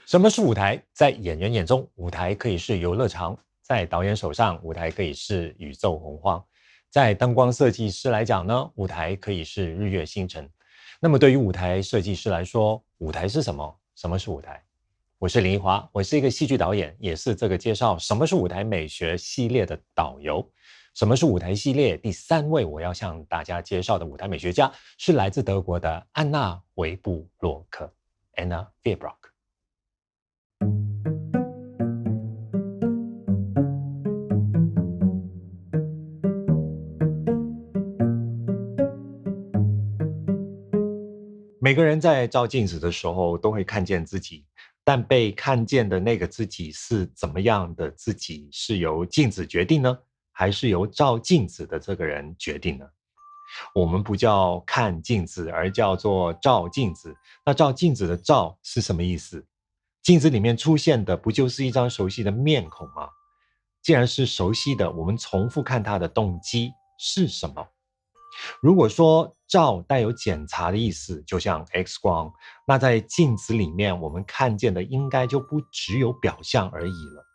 什么是舞台？在演员眼中，舞台可以是游乐场；在导演手上，舞台可以是宇宙洪荒；在灯光设计师来讲呢，舞台可以是日月星辰。那么，对于舞台设计师来说，舞台是什么？什么是舞台？我是林奕华，我是一个戏剧导演，也是这个介绍什么是舞台美学系列的导游。什么是舞台系列？第三位我要向大家介绍的舞台美学家是来自德国的安娜·维布洛克 （Anna Werbrock）。每个人在照镜子的时候都会看见自己，但被看见的那个自己是怎么样的自己，是由镜子决定呢，还是由照镜子的这个人决定呢？我们不叫看镜子，而叫做照镜子。那照镜子的照是什么意思？镜子里面出现的不就是一张熟悉的面孔吗？既然是熟悉的，我们重复看它的动机是什么？如果说照带有检查的意思，就像 X 光，那在镜子里面我们看见的应该就不只有表象而已了。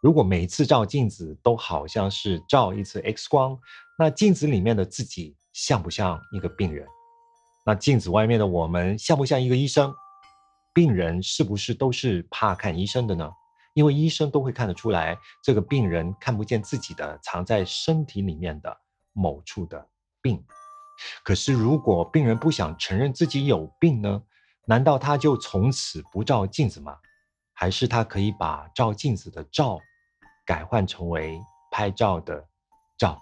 如果每一次照镜子都好像是照一次 X 光，那镜子里面的自己像不像一个病人？那镜子外面的我们像不像一个医生？病人是不是都是怕看医生的呢？因为医生都会看得出来，这个病人看不见自己的藏在身体里面的某处的病。可是如果病人不想承认自己有病呢？难道他就从此不照镜子吗？还是他可以把照镜子的照改换成为拍照的照？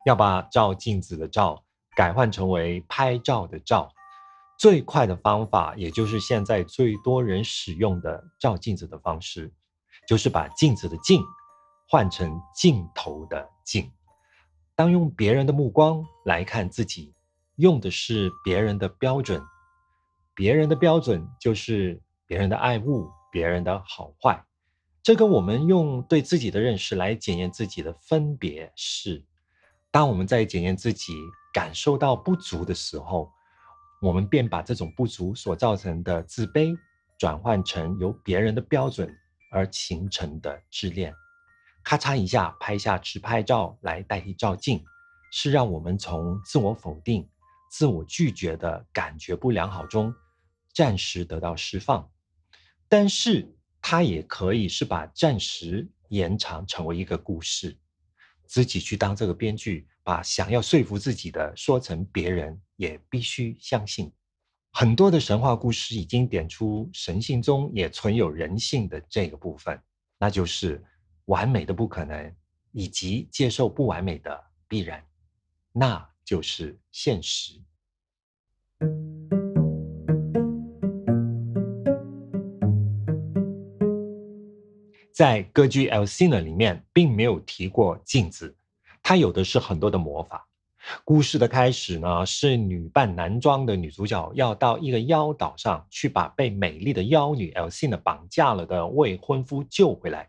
要把照镜子的照改换成为拍照的照，最快的方法，也就是现在最多人使用的照镜子的方式，就是把镜子的镜换成镜头的镜。当用别人的目光来看自己，用的是别人的标准，别人的标准就是别人的爱物，别人的好坏。这跟我们用对自己的认识来检验自己的分别是，当我们在检验自己感受到不足的时候，我们便把这种不足所造成的自卑转换成由别人的标准而形成的自恋。咔嚓一下拍下自拍照来代替照镜，是让我们从自我否定、自我拒绝的感觉不良好中暂时得到释放。但是它也可以是把暂时延长成为一个故事，自己去当这个编剧，把想要说服自己的说成别人也必须相信。很多的神话故事已经点出神性中也存有人性的这个部分，那就是完美的不可能，以及接受不完美的必然，那就是现实。在歌剧《Alcina》里面，并没有提过镜子，它有的是很多的魔法。故事的开始呢，是女扮男装的女主角要到一个妖岛上去把被美丽的妖女 Alcina 绑架了的未婚夫救回来。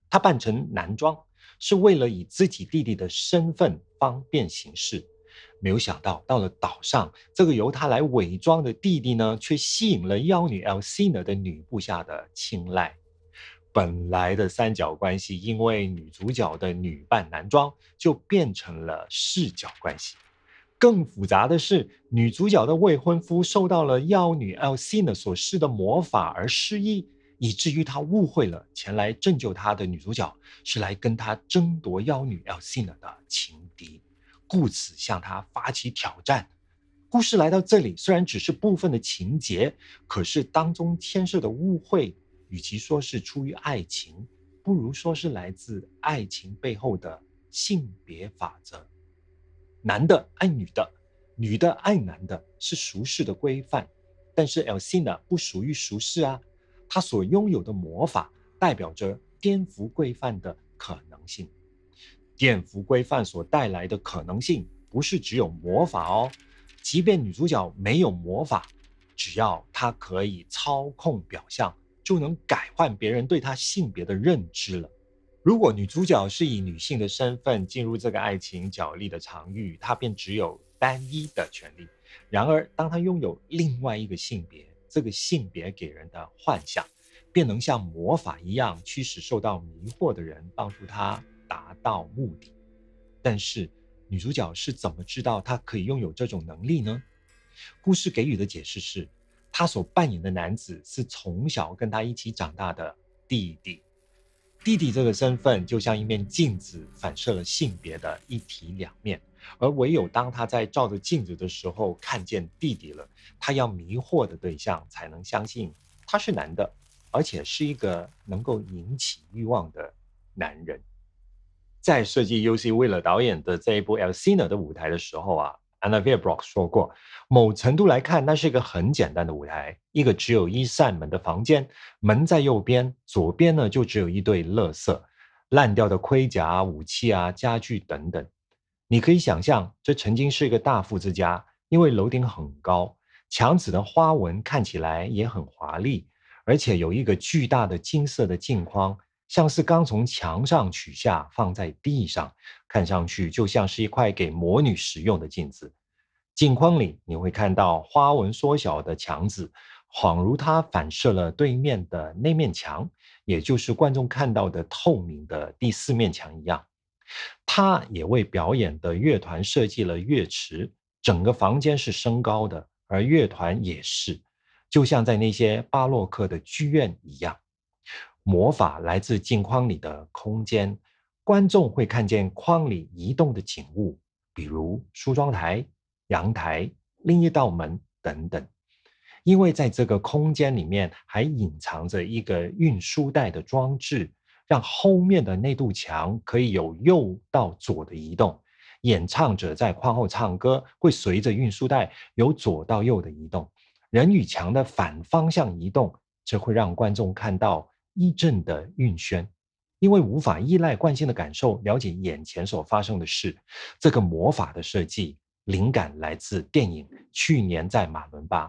她扮成男装，是为了以自己弟弟的身份方便行事。没有想到，到了岛上，这个由她来伪装的弟弟呢，却吸引了妖女 Alcina 的女部下的青睐。本来的三角关系，因为女主角的女扮男装，就变成了四角关系。更复杂的是，女主角的未婚夫受到了妖女 Alcina 所施的魔法而失忆，以至于他误会了前来拯救他的女主角是来跟他争夺妖女 Alcina 的情敌，故此向他发起挑战。故事来到这里，虽然只是部分的情节，可是当中牵涉的误会，与其说是出于爱情，不如说是来自爱情背后的性别法则。男的爱女的，女的爱男的，是俗世的规范。但是 Alcina 不属于俗世啊，她所拥有的魔法代表着颠覆规范的可能性。颠覆规范所带来的可能性，不是只有魔法哦。即便女主角没有魔法，只要她可以操控表象，就能改换别人对她性别的认知了。如果女主角是以女性的身份进入这个爱情角力的场域，她便只有单一的权利。然而，当她拥有另外一个性别，这个性别给人的幻想，便能像魔法一样驱使受到迷惑的人，帮助他达到目的。但是女主角是怎么知道她可以拥有这种能力呢？故事给予的解释是，她所扮演的男子是从小跟她一起长大的弟弟。弟弟这个身份就像一面镜子，反射了性别的一体两面。而唯有当他在照着镜子的时候看见弟弟了，他要迷惑的对象才能相信他是男的，而且是一个能够引起欲望的男人。在设计 UC Wheeler 导演的这一部 Alcina 的舞台的时候啊，Anna Vearbrock 说过，某程度来看，那是一个很简单的舞台，一个只有一扇门的房间，门在右边，左边呢就只有一堆垃圾，烂掉的盔甲、武器啊、家具等等。你可以想象，这曾经是一个大富之家，因为楼顶很高，墙纸的花纹看起来也很华丽，而且有一个巨大的金色的镜框，像是刚从墙上取下放在地上，看上去就像是一块给魔女使用的镜子。镜框里你会看到花纹缩小的墙纸，恍如它反射了对面的那面墙，也就是观众看到的透明的第四面墙一样。他也为表演的乐团设计了乐池，整个房间是升高的，而乐团也是，就像在那些巴洛克的剧院一样。魔法来自镜框里的空间，观众会看见框里移动的景物，比如梳妆台、阳台、另一道门等等。因为在这个空间里面还隐藏着一个运输带的装置，让后面的那堵墙可以由右到左的移动。演唱者在框后唱歌，会随着运输带由左到右的移动。人与墙的反方向移动，这会让观众看到一阵的晕眩。因为无法依赖惯性的感受了解眼前所发生的事，这个魔法的设计灵感来自电影《去年在马伦巴》。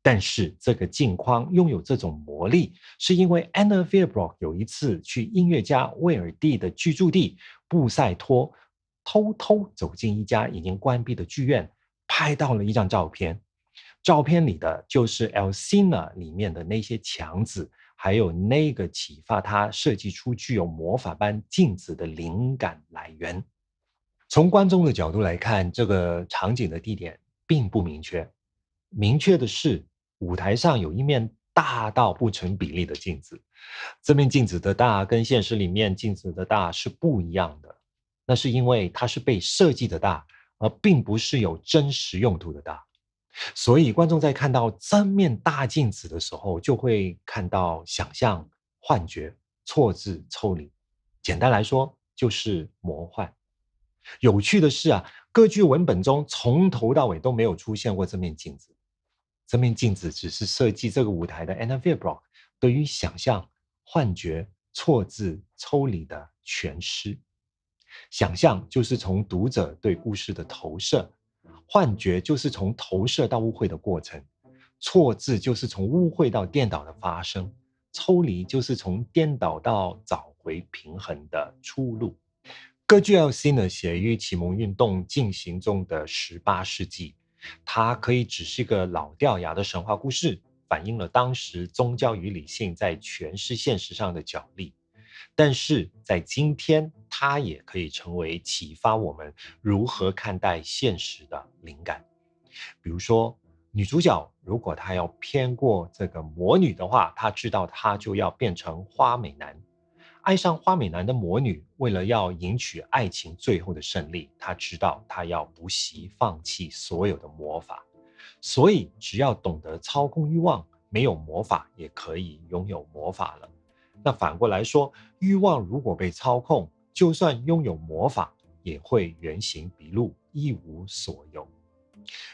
但是这个镜框拥有这种魔力，是因为 Anna Vearbrock 有一次去音乐家威尔第的居住地布塞托，偷偷走进一家已经关闭的剧院，拍到了一张照片。照片里的就是 Alcina 里面的那些墙纸，还有那个启发他设计出具有魔法般镜子的灵感来源。从观众的角度来看，这个场景的地点并不明确，明确的是舞台上有一面大到不成比例的镜子，这面镜子的大跟现实里面镜子的大是不一样的，那是因为它是被设计的大，而并不是有真实用途的大。所以观众在看到这面大镜子的时候，就会看到想象、幻觉、错字、抽离。简单来说，就是魔幻。有趣的是啊，歌剧文本中从头到尾都没有出现过这面镜子。这面镜子只是设计这个舞台的 Anna Vearbrock 对于想象、幻觉、错字、抽离的诠释。想象就是从读者对故事的投射，幻觉就是从投射到误会的过程，错字就是从误会到颠倒的发生，抽离就是从颠倒到找回平衡的出路。歌剧 Alcina 写于启蒙运动进行中的18世纪，它可以只是一个老掉牙的神话故事，反映了当时宗教与理性在诠释现实上的角力。但是在今天，它也可以成为启发我们如何看待现实的灵感。比如说，女主角如果她要骗过这个魔女的话，她知道她就要变成花美男。爱上花美男的魔女，为了要赢取爱情最后的胜利，她知道她要不惜放弃所有的魔法。所以，只要懂得操控欲望，没有魔法也可以拥有魔法了。那反过来说，欲望如果被操控，就算拥有魔法，也会原形毕露，一无所有。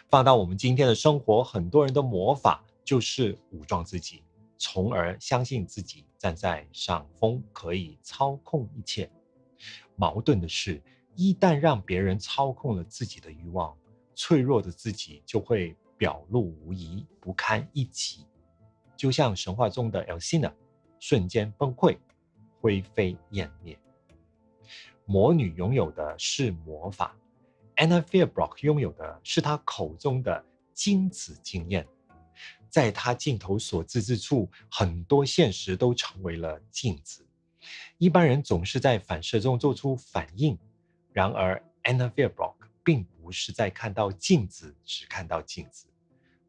放到我们今天的生活，很多人的魔法就是武装自己，从而相信自己站在上风，可以操控一切。矛盾的是，一旦让别人操控了自己的欲望，脆弱的自己就会表露无遗，不堪一击。就像神话中的 Alcina， 瞬间崩溃，灰飞烟灭。魔女拥有的是魔法， Anna Vearbrock 拥有的是她口中的精子经验。在他镜头所至之处，很多现实都成为了镜子。一般人总是在反射中做出反应，然而 Anna Fierbrock 并不是在看到镜子只看到镜子，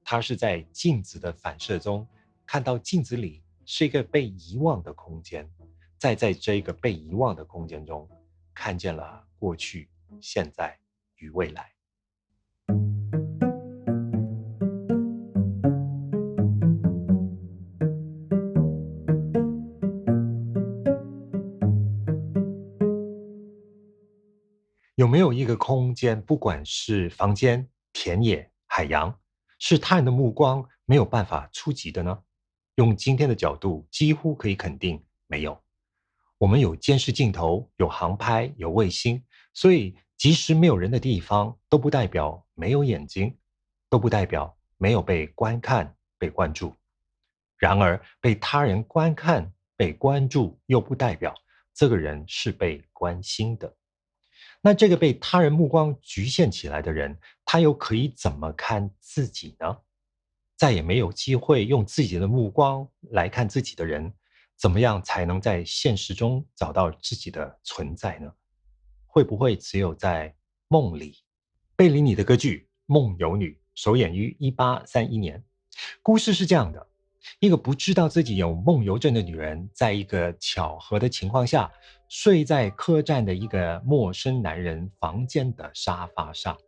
她是在镜子的反射中看到镜子里是一个被遗忘的空间，再在这个被遗忘的空间中看见了过去、现在与未来。有没有一个空间，不管是房间、田野、海洋，是他人的目光没有办法触及的呢？用今天的角度，几乎可以肯定没有。我们有监视镜头，有航拍，有卫星，所以即使没有人的地方，都不代表没有眼睛，都不代表没有被观看、被关注。然而，被他人观看、被关注，又不代表这个人是被关心的。那这个被他人目光局限起来的人，他又可以怎么看自己呢？再也没有机会用自己的目光来看自己的人，怎么样才能在现实中找到自己的存在呢？会不会只有在梦里？贝里尼的歌剧《梦游女》首演于1831年。故事是这样的：一个不知道自己有梦游症的女人，在一个巧合的情况下，睡在客栈的一个陌生男人房间的沙发上。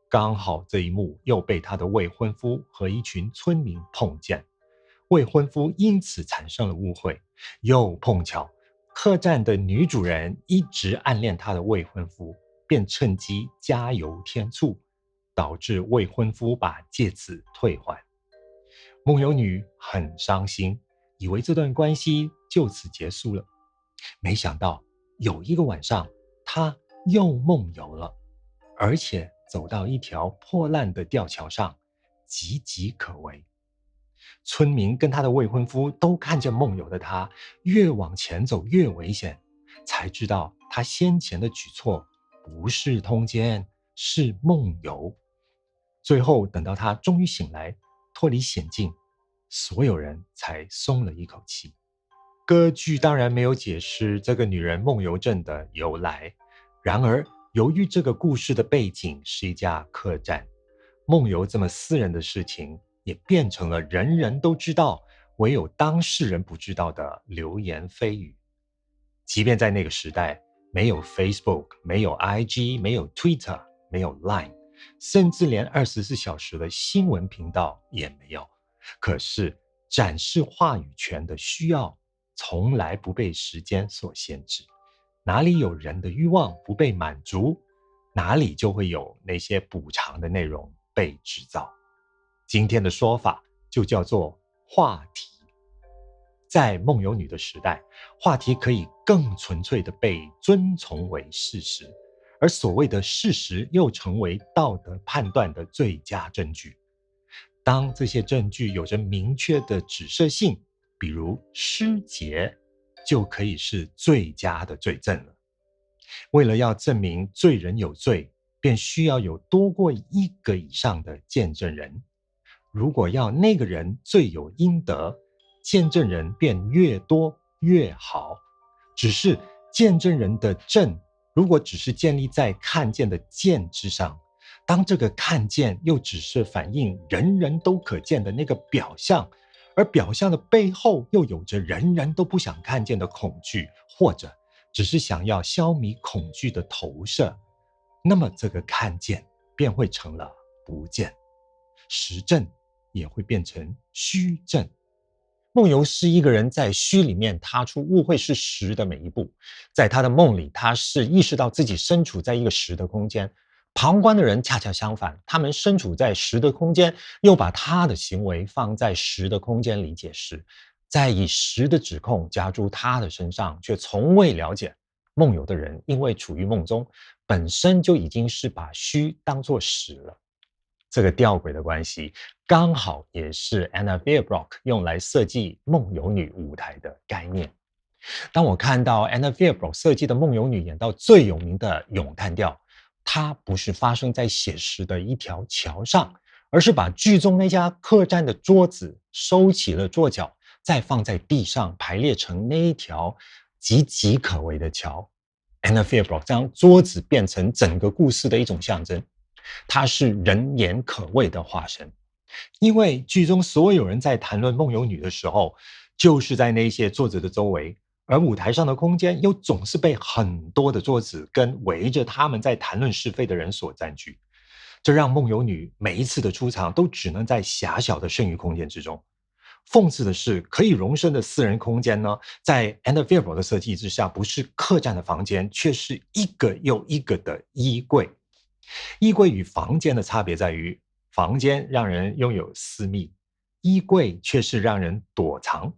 刚好这一幕又被她的未婚夫和一群村民碰见，未婚夫因此产生了误会。又碰巧，客栈的女主人一直暗恋她的未婚夫，便趁机加油添醋，导致未婚夫把戒指退还。梦游女很伤心，以为这段关系就此结束了。没想到有一个晚上，她又梦游了，而且走到一条破烂的吊桥上，岌岌可危。村民跟他的未婚夫都看见梦游的他越往前走越危险，才知道他先前的举措不是通奸，是梦游。最后等到他终于醒来，脱离险境，所有人才松了一口气。歌剧当然没有解释这个女人梦游症的由来，然而由于这个故事的背景是一家客栈，梦游这么私人的事情也变成了人人都知道，唯有当事人不知道的流言蜚语。即便在那个时代，没有 Facebook， 没有 IG， 没有 Twitter， 没有 Line， 甚至连24小时的新闻频道也没有，可是展示话语权的需要从来不被时间所限制。哪里有人的欲望不被满足，哪里就会有那些补偿的内容被制造。今天的说法就叫做话题。在梦游女的时代，话题可以更纯粹地被尊崇为事实，而所谓的事实又成为道德判断的最佳证据。当这些证据有着明确的指涉性，比如失节，就可以是最佳的罪证了。为了要证明罪人有罪，便需要有多过一个以上的见证人。如果要那个人罪有应得，见证人便越多越好。只是见证人的证，如果只是建立在看见的见之上，当这个看见又只是反映人人都可见的那个表象，而表象的背后又有着人人都不想看见的恐惧，或者只是想要消弭恐惧的投射，那么这个看见便会成了不见，实证也会变成虚证。梦游是一个人在虚里面踏出误会是实的每一步，在他的梦里，他是意识到自己身处在一个实的空间。旁观的人恰恰相反，他们身处在实的空间，又把他的行为放在实的空间里解释，再以实的指控加诸他的身上，却从未了解梦游的人因为处于梦中，本身就已经是把虚当作实了。这个吊诡的关系，刚好也是 Anna Fierbrock 用来设计梦游女舞台的概念。当我看到 Anna Fierbrock 设计的梦游女演到最有名的咏叹调，它不是发生在写实的一条桥上，而是把剧中那家客栈的桌子收起了桌角，再放在地上排列成那一条岌岌可危的桥。Anna Fierbrock 将桌子变成整个故事的一种象征，它是人言可畏的化身。因为剧中所有人在谈论梦游女的时候，就是在那些桌子的周围，而舞台上的空间又总是被很多的桌子跟围着他们在谈论是非的人所占据，这让梦游女每一次的出场都只能在狭小的剩余空间之中。讽刺的是，可以容身的私人空间呢，在 Anna Fierbrock 的设计之下，不是客栈的房间，却是一个又一个的衣柜。衣柜与房间的差别在于，房间让人拥有私密，衣柜却是让人躲藏，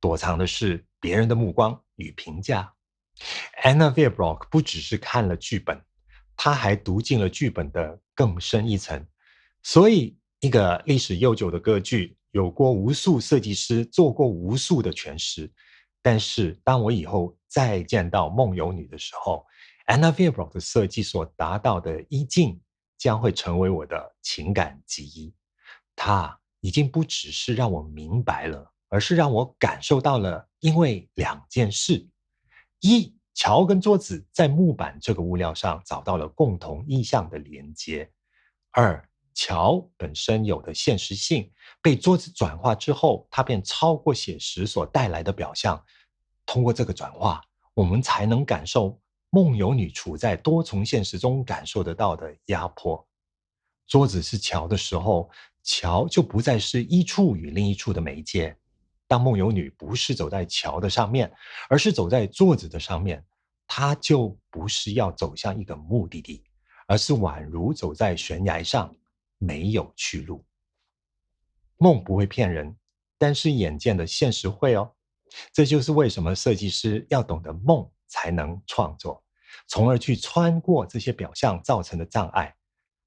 躲藏的是别人的目光与评价。Anna Fierbrock 不只是看了剧本，她还读进了剧本的更深一层。所以，一个历史悠久的歌剧，有过无数设计师做过无数的诠释。但是，当我以后再见到梦游女的时候，Anna Fierbrock 的设计所达到的意境，将会成为我的情感记忆。它已经不只是让我明白了，而是让我感受到了，因为两件事：一，桥跟桌子在木板这个物料上找到了共同意象的连接；二，桥本身有的现实性被桌子转化之后，它便超过写实所带来的表象。通过这个转化，我们才能感受梦游女处在多重现实中感受得到的压迫。桌子是桥的时候，桥就不再是一处与另一处的媒介。当梦游女不是走在桥的上面，而是走在桌子的上面，她就不是要走向一个目的地，而是宛如走在悬崖上，没有去路。梦不会骗人，但是眼见的现实会哦。这就是为什么设计师要懂得梦才能创作，从而去穿过这些表象造成的障碍。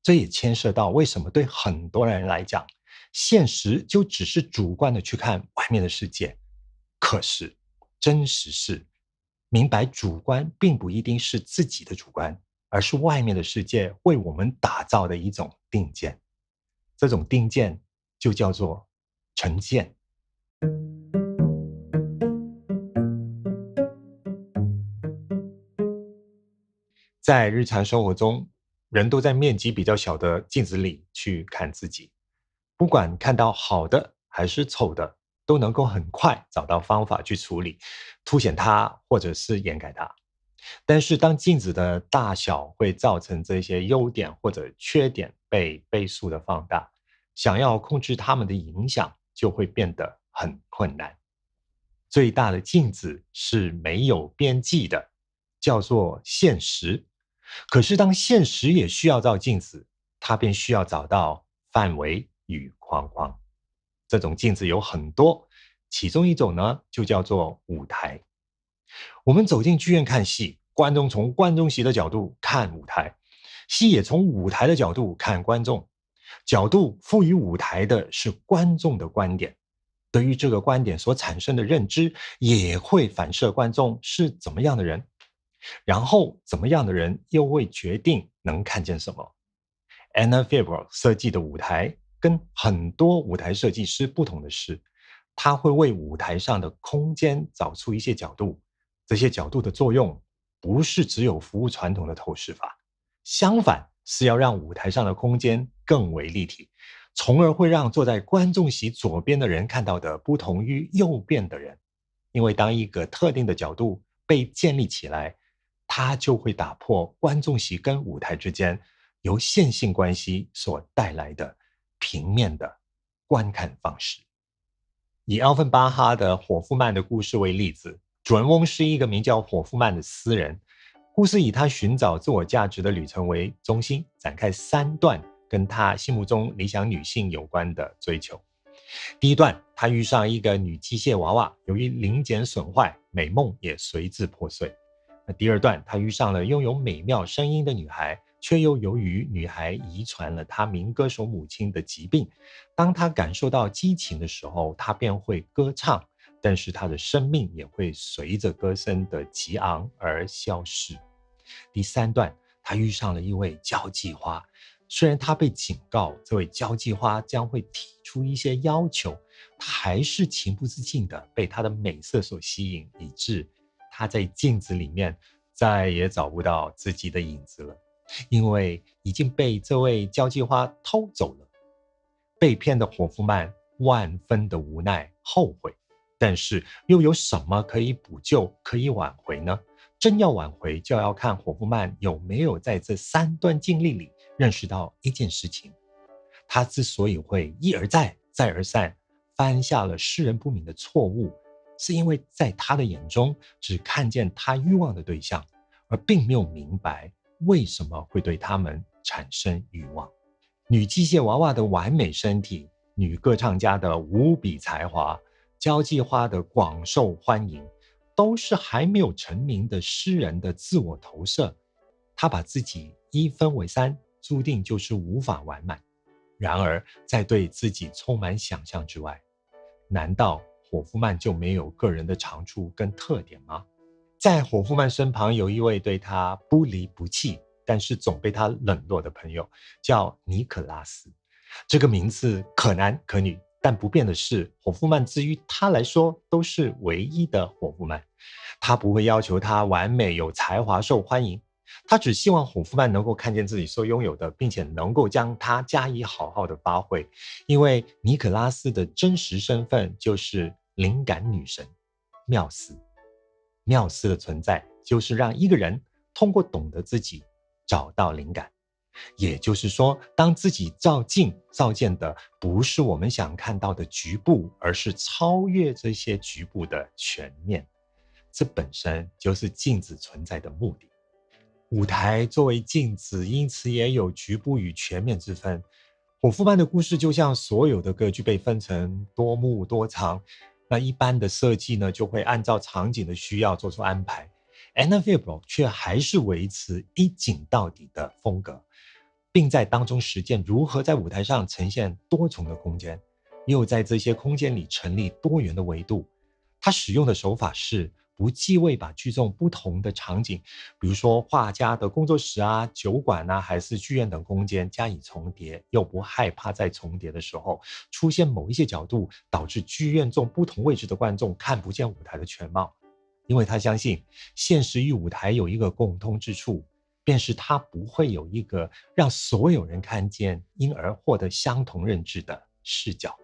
这也牵涉到为什么对很多人来讲，现实就只是主观的去看外面的世界。可是真实是明白主观并不一定是自己的主观，而是外面的世界为我们打造的一种定见。这种定见就叫做成见。在日常生活中，人都在面积比较小的镜子里去看自己，不管看到好的还是丑的，都能够很快找到方法去处理，凸显它或者是掩盖它。但是当镜子的大小会造成这些优点或者缺点被倍数的放大，想要控制它们的影响就会变得很困难。最大的镜子是没有边际的，叫做现实。可是当现实也需要照镜子，它便需要找到范围与框框。这种镜子有很多，其中一种呢，就叫做舞台。我们走进剧院看戏，观众从观众席的角度看舞台，戏也从舞台的角度看观众。角度赋予舞台的是观众的观点，对于这个观点所产生的认知，也会反射观众是怎么样的人，然后怎么样的人又会决定能看见什么。Anna Fierbrock 设计的舞台跟很多舞台设计师不同的是，他会为舞台上的空间找出一些角度，这些角度的作用不是只有服务传统的透视法，相反是要让舞台上的空间更为立体，从而会让坐在观众席左边的人看到的不同于右边的人。因为当一个特定的角度被建立起来，它就会打破观众席跟舞台之间由线性关系所带来的平面的观看方式。以奥芬巴哈的《霍夫曼的故事》为例子，主人翁是一个名叫霍夫曼的诗人，故事以他寻找自我价值的旅程为中心，展开3段跟他心目中理想女性有关的追求。第一段，他遇上一个女机械娃娃，由于零件损坏，美梦也随之破碎。那第二段，他遇上了拥有美妙声音的女孩，却又由于女孩遗传了她名歌手母亲的疾病，当她感受到激情的时候，她便会歌唱，但是她的生命也会随着歌声的激昂而消失。第三段，他遇上了一位交际花，虽然他被警告这位交际花将会提出一些要求，他还是情不自禁地被她的美色所吸引，以致他在镜子里面再也找不到自己的影子了，因为已经被这位交际花偷走了。被骗的伙夫曼万分的无奈后悔，但是又有什么可以补救可以挽回呢？真要挽回，就要看伙夫曼有没有在这3段经历里认识到一件事情：他之所以会一而再再而三犯下了世人不明的错误，是因为在他的眼中只看见他欲望的对象，而并没有明白为什么会对他们产生欲望。女机械娃娃的完美身体，女歌唱家的无比才华，交际花的广受欢迎，都是还没有成名的诗人的自我投射。他把自己一分为3，注定就是无法完满。然而在对自己充满想象之外，难道伙夫曼就没有个人的长处跟特点吗？在伙夫曼身旁有一位对他不离不弃，但是总被他冷落的朋友，叫尼可拉斯。这个名字可男可女，但不变的是，伙夫曼之于他来说都是唯一的伙夫曼。他不会要求他完美有才华受欢迎，他只希望伙夫曼能够看见自己所拥有的，并且能够将它加以好好的发挥。因为尼可拉斯的真实身份就是灵感女神缪斯。缪斯的存在就是让一个人通过懂得自己找到灵感。也就是说，当自己照镜照见的不是我们想看到的局部，而是超越这些局部的全面，这本身就是镜子存在的目的。舞台作为镜子，因此也有局部与全面之分。伙夫曼的故事就像所有的歌剧被分成多幕多场，那一般的设计呢，就会按照场景的需要做出安排。Anna Fierro 却还是维持一景到底的风格，并在当中实践如何在舞台上呈现多重的空间，又在这些空间里成立多元的维度。他使用的手法是不忌讳把剧中不同的场景，比如说画家的工作室啊、酒馆啊，还是剧院等空间加以重叠，又不害怕在重叠的时候出现某一些角度，导致剧院中不同位置的观众看不见舞台的全貌。因为他相信现实与舞台有一个共通之处，便是它不会有一个让所有人看见因而获得相同认知的视角。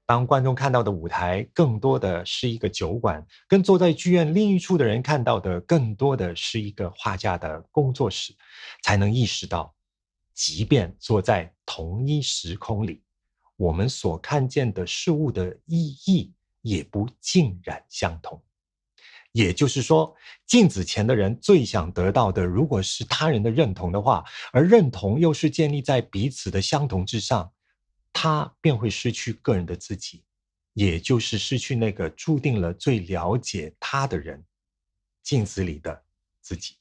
当观众看到的舞台更多的是一个酒馆，跟坐在剧院另一处的人看到的更多的是一个画家的工作室，才能意识到，即便坐在同一时空里，我们所看见的事物的意义也不尽然相同。也就是说，镜子前的人最想得到的，如果是他人的认同的话，而认同又是建立在彼此的相同之上，他便会失去个人的自己，也就是失去那个注定了最了解他的人，镜子里的自己。